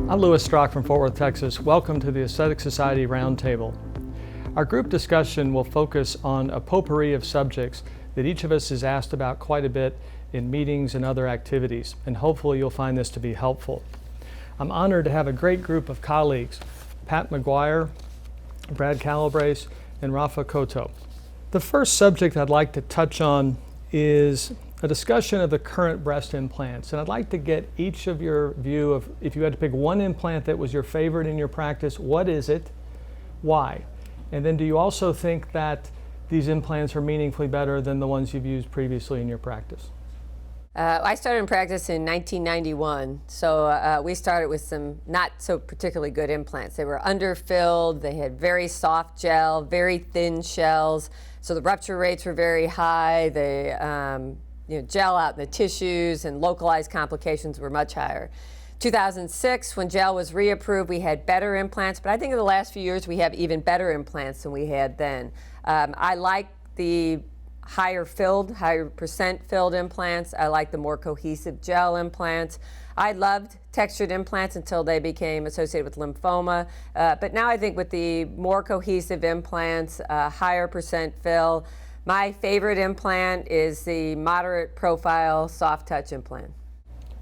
I'm Louis Strock from Fort Worth, Texas. Welcome to the Aesthetic Society Roundtable. Our group discussion will focus on a potpourri of subjects that each of us is asked about quite a bit in meetings and other activities, and hopefully you'll find this to be helpful. I'm honored to have a great group of colleagues, Pat McGuire, Brad Calabrese, and Rafa Koto. The first subject I'd like to touch on is a discussion of the current breast implants, and I'd like to get each of your view of, if you had to pick one implant that was your favorite in your practice, what is it, why? And then do you also think that these implants are meaningfully better than the ones you've used previously in your practice? I started in practice in 1991, so we started with some not so particularly good implants. They were underfilled, they had very soft gel, very thin shells, so the rupture rates were very high. The gel out in the tissues and localized complications were much higher. 2006, when gel was reapproved, we had better implants, but I think in the last few years we have even better implants than we had then. I like the higher percent filled implants. I like the more cohesive gel implants. I loved textured implants until they became associated with lymphoma. But now I think with the more cohesive implants, higher percent fill, my favorite implant is the moderate profile soft touch implant.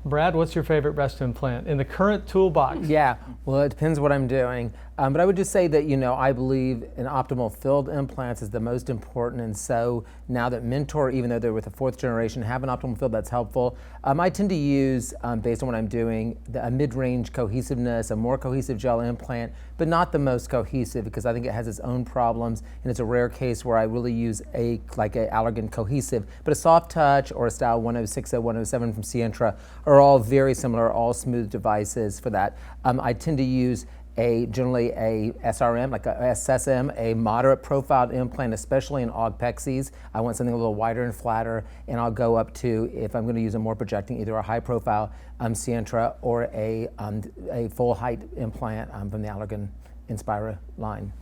Brad, what's your favorite breast implant in the current toolbox? Yeah, well, it depends what I'm doing. But I would just say that, I believe an optimal filled implants is the most important. And so now that Mentor, even though they're with the fourth generation, have an optimal fill, that's helpful. I tend to use, based on what I'm doing, a mid-range cohesiveness, a more cohesive gel implant, but not the most cohesive because I think it has its own problems. And it's a rare case where I really use a Allergan cohesive. But a soft touch or a style 106, 107 from Sientra are all very similar, all smooth devices for that. I tend to use generally a SRM, like a SSM, a moderate profiled implant, especially in augmentations. I want something a little wider and flatter, and I'll go up to, if I'm going to use a more projecting, either a high profile Sientra or a full height implant from the Allergan Inspira line.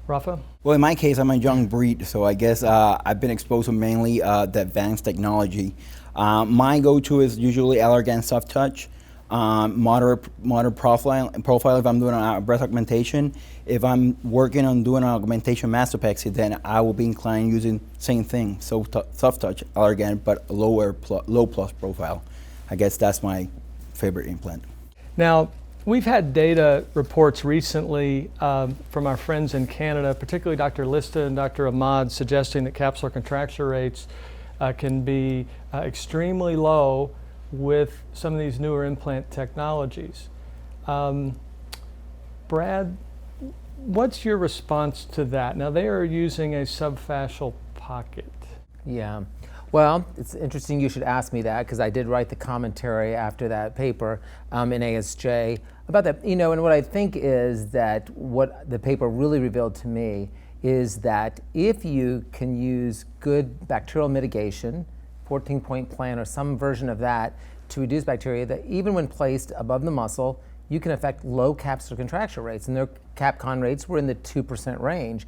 Rafa? Well, in my case, I'm a young breed, so I guess I've been exposed to mainly the advanced technology. My go-to is usually Allergan Soft Touch. Moderate profile if I'm doing a breast augmentation. If I'm working on doing an augmentation mastopexy, then I will be inclined using same thing, so soft touch Allergan, but low plus profile. I guess that's my favorite implant. Now, we've had data reports recently from our friends in Canada, particularly Dr. Lista and Dr. Ahmad, suggesting that capsular contracture rates can be extremely low with some of these newer implant technologies. Brad, what's your response to that? Now, they are using a subfascial pocket. Yeah, well, it's interesting you should ask me that because I did write the commentary after that paper in ASJ about that. And what I think is that what the paper really revealed to me is that if you can use good bacterial mitigation, 14-point plan or some version of that to reduce bacteria, that even when placed above the muscle, you can affect low capsular contracture rates. And their CapCon rates were in the 2% range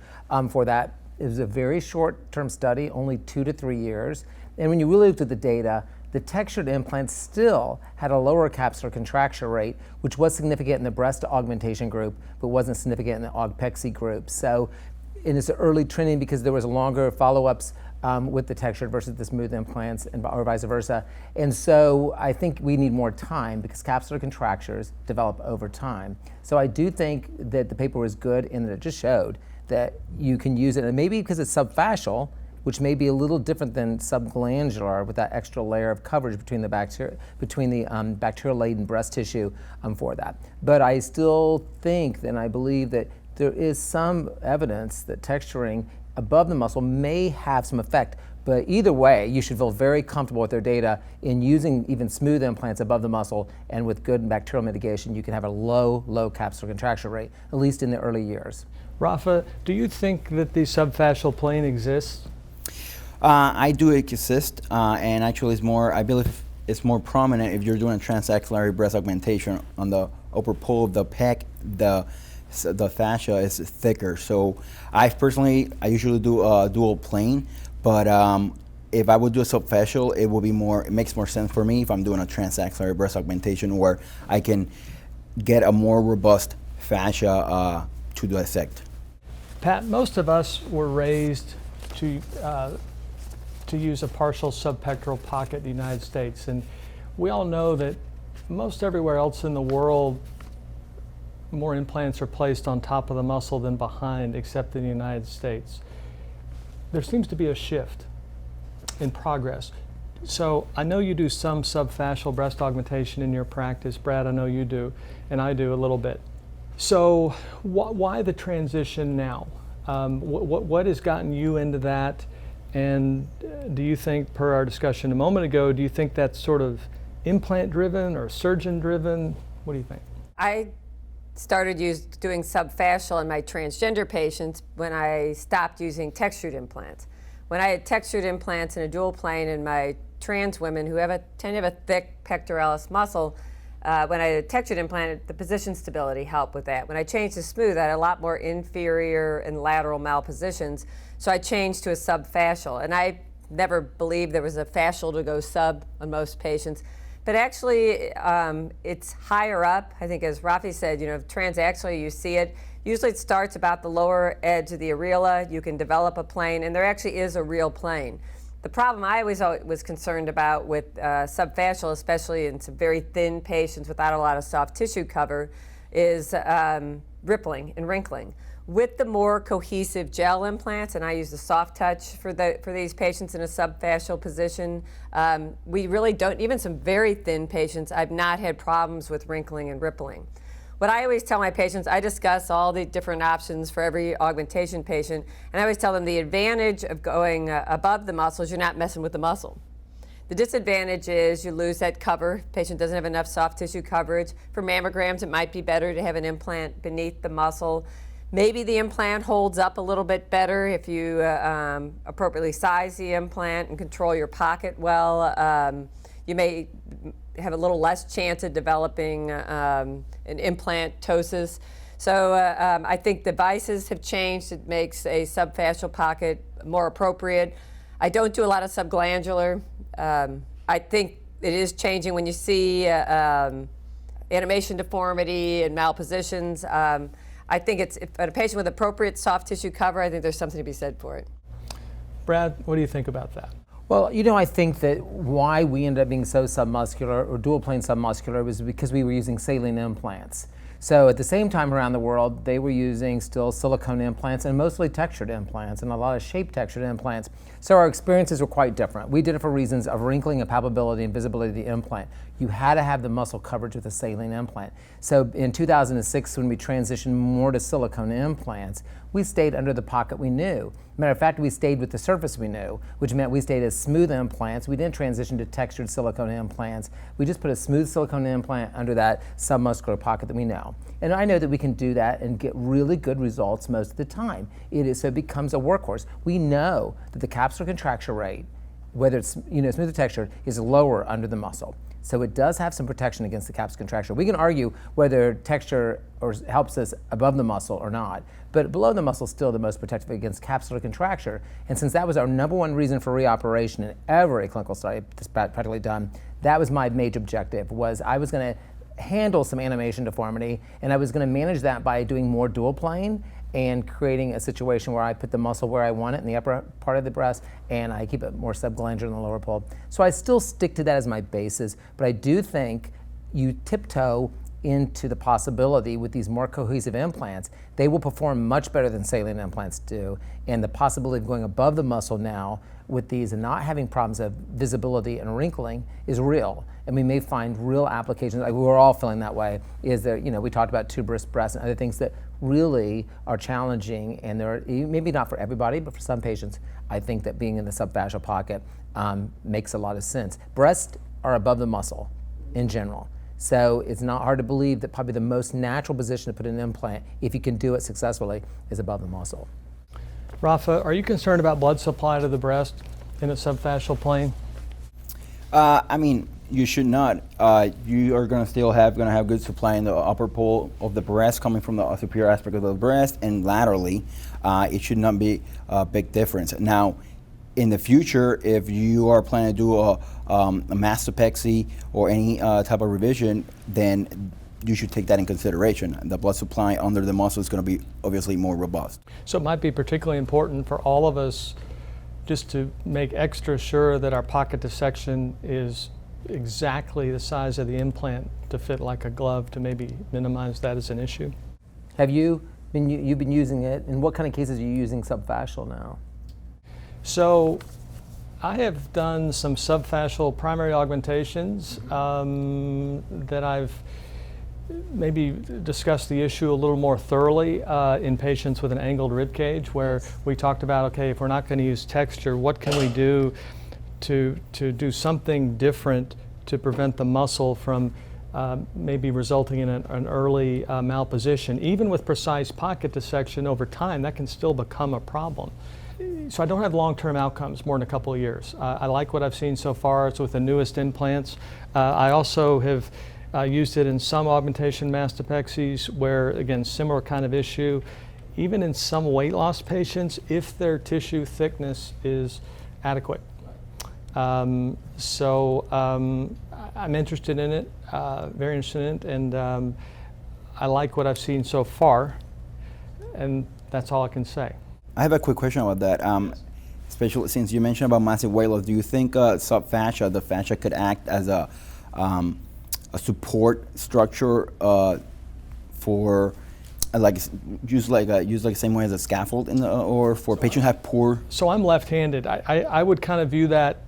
for that. It was a very short-term study, only 2 to 3 years. And when you really looked at the data, the textured implants still had a lower capsular contracture rate, which was significant in the breast augmentation group, but wasn't significant in the augpexy group. So, and it's early trending because there was longer follow-ups with the textured versus the smooth implants, or vice versa. And so I think we need more time because capsular contractures develop over time. So I do think that the paper was good in that it just showed that you can use it, and maybe because it's subfascial, which may be a little different than subglandular with that extra layer of coverage between the bacterial-laden breast tissue for that. But I still think and I believe that there is some evidence that texturing above the muscle may have some effect, but either way, you should feel very comfortable with their data in using even smooth implants above the muscle, and with good bacterial mitigation, you can have a low capsular contracture rate, at least in the early years. Rafa, do you think that the subfascial plane exists? I do exist, and actually I believe it's more prominent if you're doing a transaxillary breast augmentation on the upper pole of the pec. The fascia is thicker, so I usually do a dual plane, but if I would do a subfascial, it makes more sense for me if I'm doing a transaxillary breast augmentation where I can get a more robust fascia to dissect. Pat, most of us were raised to use a partial subpectoral pocket in the United States, and we all know that most everywhere else in the world, more implants are placed on top of the muscle than behind, except in the United States. There seems to be a shift in progress. So I know you do some subfascial breast augmentation in your practice. Brad, I know you do, and I do a little bit. So why the transition now? What has gotten you into that? And do you think, per our discussion a moment ago, do you think that's sort of implant driven or surgeon driven? What do you think? I started doing subfascial in my transgender patients when I stopped using textured implants. When I had textured implants in a dual plane in my trans women who tend to have a thick pectoralis muscle, when I had a textured implant, the position stability helped with that. When I changed to smooth, I had a lot more inferior and lateral malpositions, so I changed to a subfascial. And I never believed there was a fascial to go sub on most patients. But actually, it's higher up. I think, as Rafi said, transaxially, you see it. Usually it starts about the lower edge of the areola. You can develop a plane, and there actually is a real plane. The problem I always was concerned about with subfascial, especially in some very thin patients without a lot of soft tissue cover, is rippling and wrinkling. With the more cohesive gel implants, and I use the soft touch for these patients in a subfascial position, we really don't, even some very thin patients, I've not had problems with wrinkling and rippling. What I always tell my patients, I discuss all the different options for every augmentation patient, and I always tell them the advantage of going above the muscle is you're not messing with the muscle. The disadvantage is you lose that cover. Patient doesn't have enough soft tissue coverage. For mammograms, it might be better to have an implant beneath the muscle. Maybe the implant holds up a little bit better if you appropriately size the implant and control your pocket well. You may have a little less chance of developing an implantosis. So I think devices have changed. It makes a subfascial pocket more appropriate. I don't do a lot of subglandular. I think it is changing when you see animation deformity and malpositions. I think if a patient with appropriate soft tissue cover, I think there's something to be said for it. Brad, what do you think about that? Well, I think that why we ended up being so submuscular or dual plane submuscular was because we were using saline implants. So at the same time around the world, they were using still silicone implants and mostly textured implants and a lot of shape textured implants. So our experiences were quite different. We did it for reasons of wrinkling and palpability and visibility of the implant. You had to have the muscle coverage with a saline implant. So in 2006, when we transitioned more to silicone implants, we stayed under the pocket we knew. Matter of fact, we stayed with the surface we knew, which meant we stayed as smooth implants. We didn't transition to textured silicone implants. We just put a smooth silicone implant under that submuscular pocket that we know. And I know that we can do that and get really good results most of the time. So it becomes a workhorse. We know that the capsular contracture rate, whether it's smooth or textured, is lower under the muscle. So it does have some protection against the capsular contracture. We can argue whether texture helps us above the muscle or not, but below the muscle is still the most protective against capsular contracture. And since that was our number one reason for reoperation in every clinical study that's practically done, that was my major objective, was I was going to handle some animation deformity, and I was going to manage that by doing more dual plane and creating a situation where I put the muscle where I want it in the upper part of the breast, and I keep it more subglandular in the lower pole. So I still stick to that as my basis, but I do think you tiptoe into the possibility with these more cohesive implants, they will perform much better than saline implants do, and the possibility of going above the muscle now with these and not having problems of visibility and wrinkling is real. And we may find real applications, like we're all feeling that way, is there, we talked about tuberous breast and other things that really are challenging, and they're maybe not for everybody, but for some patients, I think that being in the subfascial pocket makes a lot of sense. Breasts are above the muscle in general. So it's not hard to believe that probably the most natural position to put an implant, if you can do it successfully, is above the muscle. Rafa, are you concerned about blood supply to the breast in a subfascial plane? You should not. You are going to still have good supply in the upper pole of the breast coming from the superior aspect of the breast, and laterally, it should not be a big difference. Now, in the future, if you are planning to do a mastopexy or any type of revision, then you should take that in consideration. The blood supply under the muscle is going to be obviously more robust. So it might be particularly important for all of us just to make extra sure that our pocket dissection is exactly the size of the implant to fit like a glove, to maybe minimize that as an issue. Have you've been using it? In what kind of cases are you using Subfascial now? So I have done some subfascial primary augmentations that I've maybe discussed the issue a little more thoroughly in patients with an angled rib cage, where we talked about, okay, if we're not going to use texture, what can we do to do something different to prevent the muscle from maybe resulting in an early malposition. Even with precise pocket dissection over time, that can still become a problem. So I don't have long-term outcomes more than a couple of years. I like what I've seen so far. It's with the newest implants. I also have used it in some augmentation mastopexies where, again, similar kind of issue. Even in some weight loss patients, if their tissue thickness is adequate. I'm interested in it, very interested in it, and I like what I've seen so far, and that's all I can say. I have a quick question about that. Especially since you mentioned about massive weight loss, do you think subfascia, the fascia, could act as a support structure for use like the same way as a scaffold or for patients who have poor? So I'm left-handed. I would kind of view that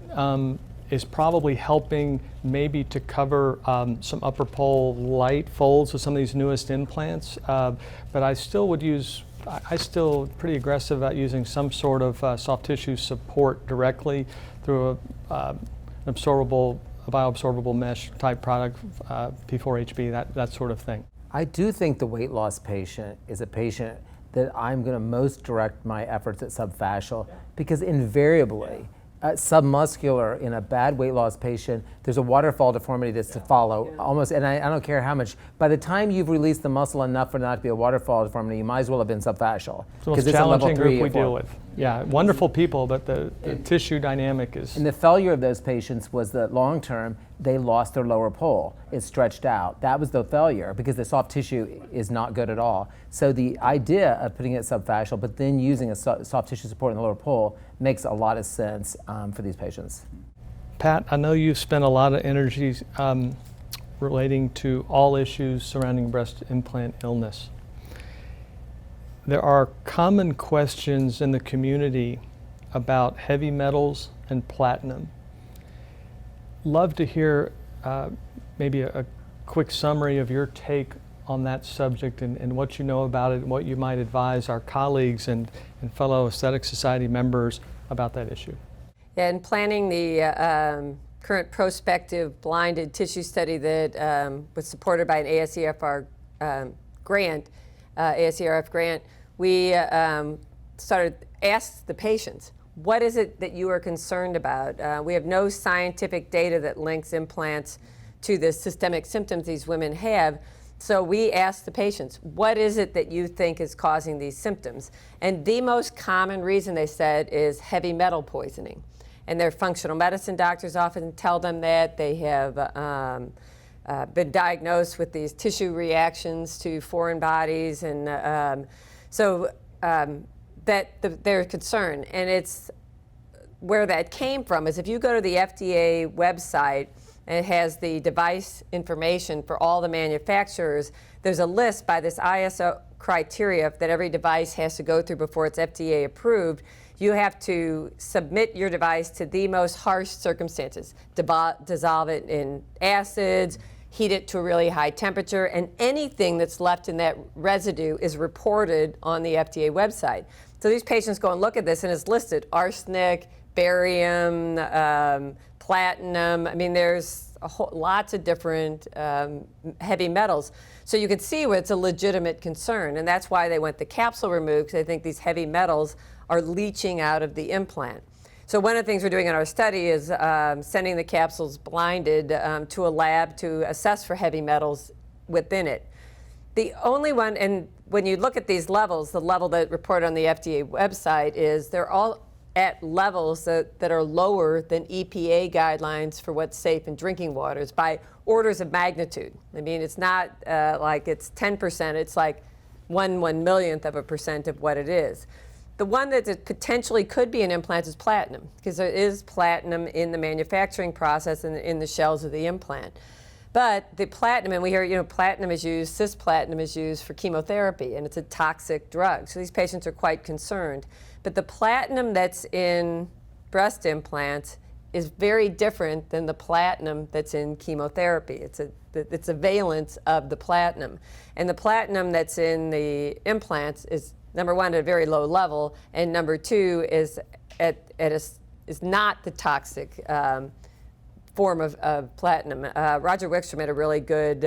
is probably helping maybe to cover some upper pole light folds with some of these newest implants, but I still would use. I still pretty aggressive about using some sort of soft tissue support directly through an bioabsorbable mesh type product, P4HB, that sort of thing. I do think the weight loss patient is a patient that I'm going to most direct my efforts at subfascial, because invariably, submuscular in a bad weight loss patient, there's a waterfall deformity that's to follow almost, and I don't care how much. By the time you've released the muscle enough for it not to be a waterfall deformity, you might as well have been subfascial. It's the most challenging group we deal with. Yeah, wonderful people, but the tissue dynamic is. And the failure of those patients was that long term, they lost their lower pole. It stretched out. That was the failure, because the soft tissue is not good at all. So the idea of putting it subfascial, but then using a soft tissue support in the lower pole makes a lot of sense for these patients. Pat, I know you've spent a lot of energy relating to all issues surrounding breast implant illness. There are common questions in the community about heavy metals and platinum. Love to hear maybe a quick summary of your take on that subject and what you know about it and what you might advise our colleagues and fellow Aesthetic Society members about that issue. Yeah, in planning the current prospective blinded tissue study that was supported by an ASERF grant, we asked the patients, what is it that you are concerned about? We have no scientific data that links implants to the systemic symptoms these women have. So we asked the patients, what is it that you think is causing these symptoms? And the most common reason, they said, is heavy metal poisoning. And their functional medicine doctors often tell them that. They have been diagnosed with these tissue reactions to foreign bodies, and they're concerned. And it's where that came from is if you go to the FDA website, and it has the device information for all the manufacturers, there's a list by this ISO criteria that every device has to go through before it's FDA approved. You have to submit your device to the most harsh circumstances, dissolve it in acids, heat it to a really high temperature, and anything that's left in that residue is reported on the FDA website. So these patients go and look at this, and it's listed arsenic, barium, platinum. I mean, there's lots of different heavy metals. So you can see where it's a legitimate concern, and that's why they want the capsule removed, because they think these heavy metals are leaching out of the implant. So one of the things we're doing in our study is sending the capsules blinded to a lab to assess for heavy metals within it. The only one, and when you look at these levels, the level that reported on the FDA website is they're all at levels that are lower than EPA guidelines for what's safe in drinking water. It's by orders of magnitude. I mean, it's not like it's 10%, it's like 1/1,000,000% of what it is. The one that potentially could be an implant is platinum, because there is platinum in the manufacturing process and in the shells of the implant. But the platinum, and we hear, platinum is used, cisplatinum is used for chemotherapy, and it's a toxic drug. So these patients are quite concerned. But the platinum that's in breast implants is very different than the platinum that's in chemotherapy. It's a valence of the platinum. And the platinum that's in the implants is, number one, at a very low level, and number two is is not the toxic form of platinum. Roger Wickstrom had a really good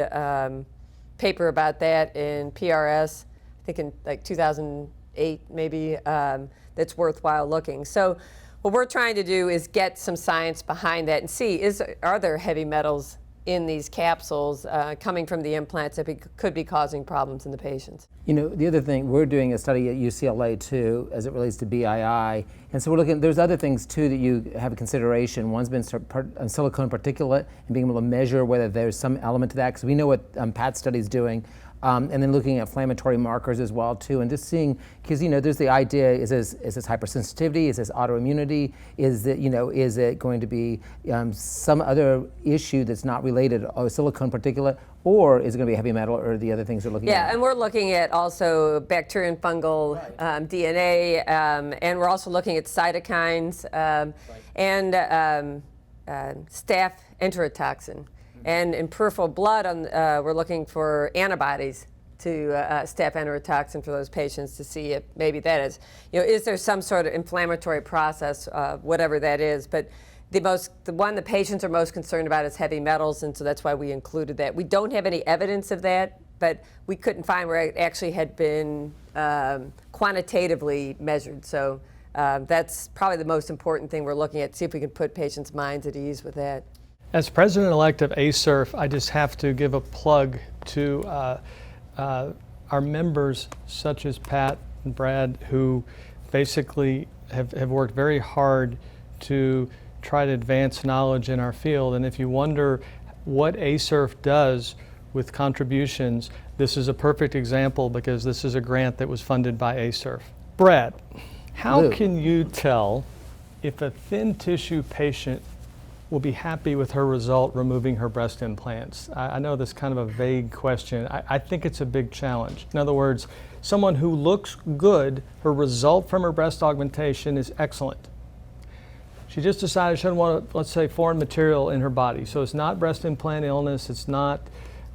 paper about that in PRS, I think in like 2008 maybe, that's worthwhile looking. So what we're trying to do is get some science behind that and see, are there heavy metals in these capsules coming from the implants that could be causing problems in the patients. The other thing, we're doing a study at UCLA too as it relates to BII, and so we're looking, there's other things too that you have a consideration. One's been on silicone particulate and being able to measure whether there's some element to that, because we know what Pat's study's doing. And then looking at inflammatory markers as well too, and just seeing, because there's the idea: is this hypersensitivity? Is this autoimmunity? Is it going to be some other issue that's not related, silicone particulate, or is it going to be heavy metal, or the other things we're looking at? Yeah, and we're looking at also bacterial and fungal DNA, and we're also looking at cytokines and staph enterotoxin. And in peripheral blood, we're looking for antibodies to staph enterotoxin for those patients to see if maybe that is there some sort of inflammatory process, whatever that is. But the one the patients are most concerned about is heavy metals, and so that's why we included that. We don't have any evidence of that, but we couldn't find where it actually had been quantitatively measured. So that's probably the most important thing we're looking at, see if we can put patients' minds at ease with that. As president-elect of ASERF, I just have to give a plug to our members such as Pat and Brad, who basically have worked very hard to try to advance knowledge in our field. And if you wonder what ASERF does with contributions, this is a perfect example, because this is a grant that was funded by ASERF. Brad, how can you tell if a thin tissue patient will be happy with her result removing her breast implants? I know this is kind of a vague question. I think it's a big challenge. In other words, someone who looks good, her result from her breast augmentation is excellent. She just decided she doesn't want, let's say, foreign material in her body. So it's not breast implant illness, it's not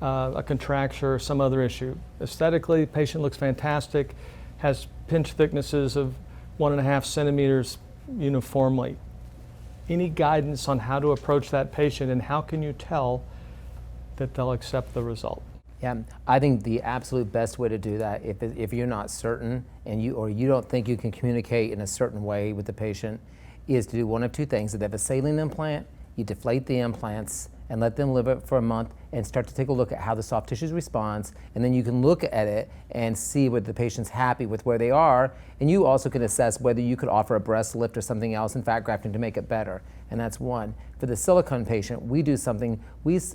a contracture or some other issue. Aesthetically, the patient looks fantastic, has pinch thicknesses of 1.5 centimeters uniformly. Any guidance on how to approach that patient, and how can you tell that they'll accept the result? Yeah, I think the absolute best way to do that, if you're not certain and you don't think you can communicate in a certain way with the patient, is to do one of two things. If they have a saline implant, you deflate the implants and let them live it for a month and start to take a look at how the soft tissues responds, and then you can look at it and see whether the patient's happy with where they are, and you also can assess whether you could offer a breast lift or something else in fat grafting to make it better, and that's one. For the silicone patient, we do something,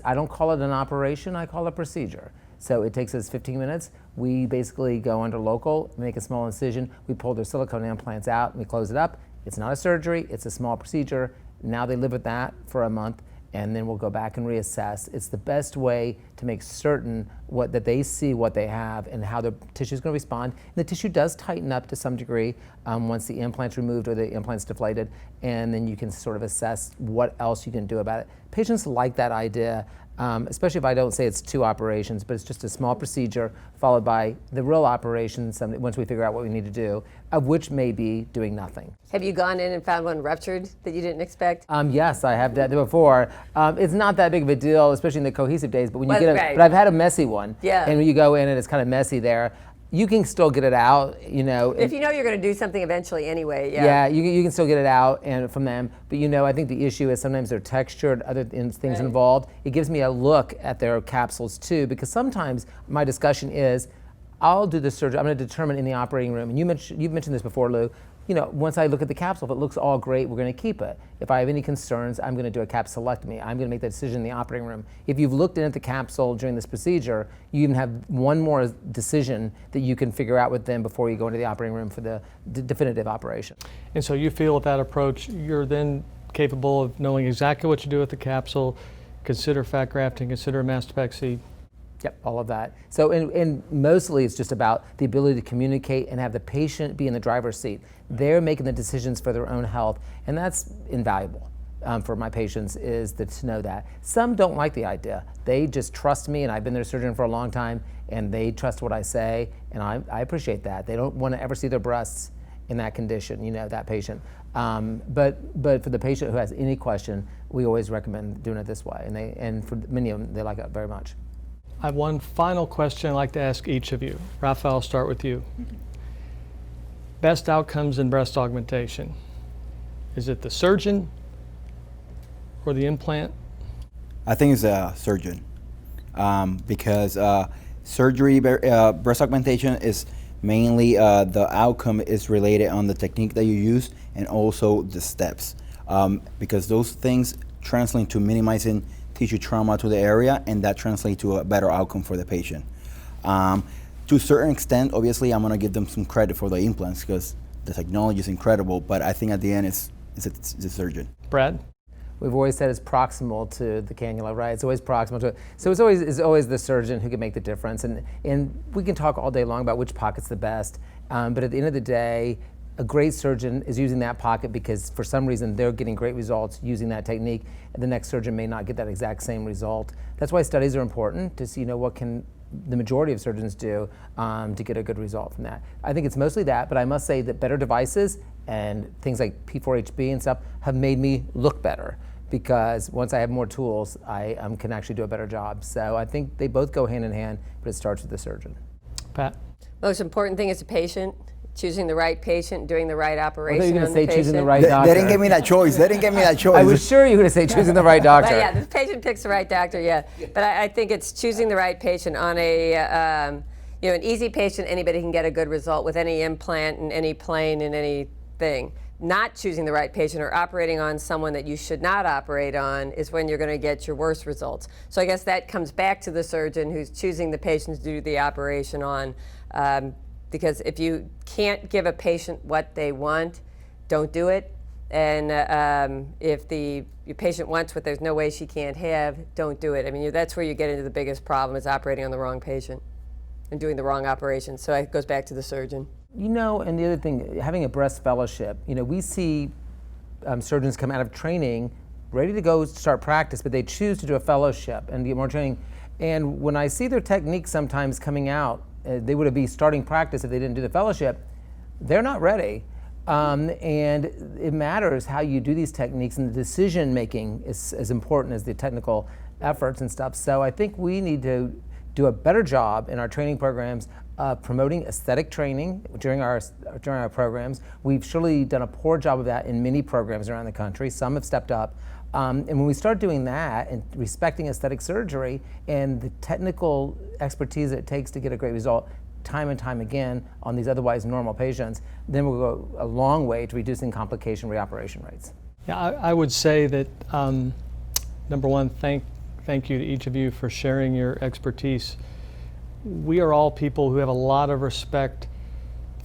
I don't call it an operation, I call it a procedure. So it takes us 15 minutes. We basically go under local, make a small incision, we pull their silicone implants out, and we close it up. It's not a surgery, it's a small procedure. Now they live with that for a month, and then we'll go back and reassess. It's the best way to make certain that they see what they have and how the tissue is going to respond. And the tissue does tighten up to some degree once the implant's removed or the implant's deflated, and then you can sort of assess what else you can do about it. Patients like that idea, especially if I don't say it's 2 operations, but it's just a small procedure followed by the real operations once we figure out what we need to do, of which may be doing nothing. Have you gone in and found one ruptured that you didn't expect? Yes, I have that before. It's not that big of a deal, especially in the cohesive days, but when you but I've had a messy one. Yeah. And when you go in and it's kind of messy there, you can still get it out, If you know you're going to do something eventually anyway, yeah. Yeah, you can still get it out and from them. But I think the issue is sometimes they're textured, other things involved. It gives me a look at their capsules too, because sometimes my discussion is, I'll do the surgery, I'm going to determine in the operating room, and you've mentioned this before, Lou, once I look at the capsule, if it looks all great, we're going to keep it. If I have any concerns, I'm going to do a capsulectomy. I'm going to make that decision in the operating room. If you've looked in at the capsule during this procedure, you even have one more decision that you can figure out with them before you go into the operating room for the definitive operation. And so you feel with that approach, you're then capable of knowing exactly what you do with the capsule, consider fat grafting, consider mastopexy. Yep, all of that. So, and mostly it's just about the ability to communicate and have the patient be in the driver's seat. They're making the decisions for their own health, and that's invaluable for my patients, is to know that. Some don't like the idea. They just trust me, and I've been their surgeon for a long time, and they trust what I say, and I appreciate that. They don't want to ever see their breasts in that condition, that patient. But for the patient who has any question, we always recommend doing it this way, and for many of them, they like it very much. I have one final question I'd like to ask each of you. Raphael, I'll start with you. Best outcomes in breast augmentation. Is it the surgeon or the implant? I think it's a surgeon, because surgery, breast augmentation is mainly the outcome is related on the technique that you use and also the steps, because those things translate to minimizing tissue trauma to the area, and that translates to a better outcome for the patient. To a certain extent, obviously, I'm going to give them some credit for the implants because the technology is incredible, but I think at the end it's the surgeon. Brad? We've always said it's proximal to the cannula, right? It's always proximal to it. So it's always the surgeon who can make the difference. And we can talk all day long about which pocket's the best, but at the end of the day, a great surgeon is using that pocket because for some reason they're getting great results using that technique, and the next surgeon may not get that exact same result. That's why studies are important, to see what can the majority of surgeons do to get a good result from that. I think it's mostly that, but I must say that better devices and things like P4HB and stuff have made me look better, because once I have more tools, I can actually do a better job. So I think they both go hand in hand, but it starts with the surgeon. Pat? Most important thing is the patient. Choosing the right patient, doing the right operation. I thought you were on going to say choosing the right doctor. They didn't give me that choice. They didn't give me that choice. I was sure you were going to say choosing the right doctor. But yeah, the patient picks the right doctor. Yeah, but I think it's choosing the right patient on an easy patient. Anybody can get a good result with any implant and any plane and anything. Not choosing the right patient or operating on someone that you should not operate on is when you're going to get your worst results. So I guess that comes back to the surgeon who's choosing the patient to do the operation on. Because if you can't give a patient what they want, don't do it. And if your patient wants what there's no way she can't have, don't do it. I mean, that's where you get into the biggest problem, is operating on the wrong patient and doing the wrong operation. So it goes back to the surgeon. And the other thing, having a breast fellowship, we see surgeons come out of training ready to go start practice, but they choose to do a fellowship and get more training. And when I see their techniques sometimes coming out, they would be starting practice if they didn't do the fellowship, they're not ready. And it matters how you do these techniques, and the decision making is as important as the technical efforts and stuff. So I think we need to do a better job in our training programs promoting aesthetic training during our programs. We've surely done a poor job of that in many programs around the country. Some have stepped up. And when we start doing that and respecting aesthetic surgery and the technical expertise that it takes to get a great result time and time again on these otherwise normal patients, then we'll go a long way to reducing complication reoperation rates. Yeah, I would say that, number one, thank you to each of you for sharing your expertise. We are all people who have a lot of respect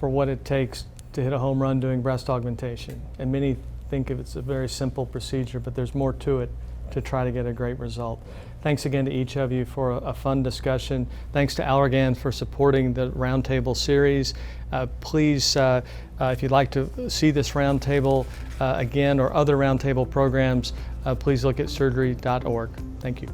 for what it takes to hit a home run doing breast augmentation. And many think of it as a very simple procedure, but there's more to it to try to get a great result. Thanks again to each of you for a fun discussion. Thanks to Allergan for supporting the Roundtable series. Please, if you'd like to see this Roundtable again or other Roundtable programs, please look at surgery.org. Thank you.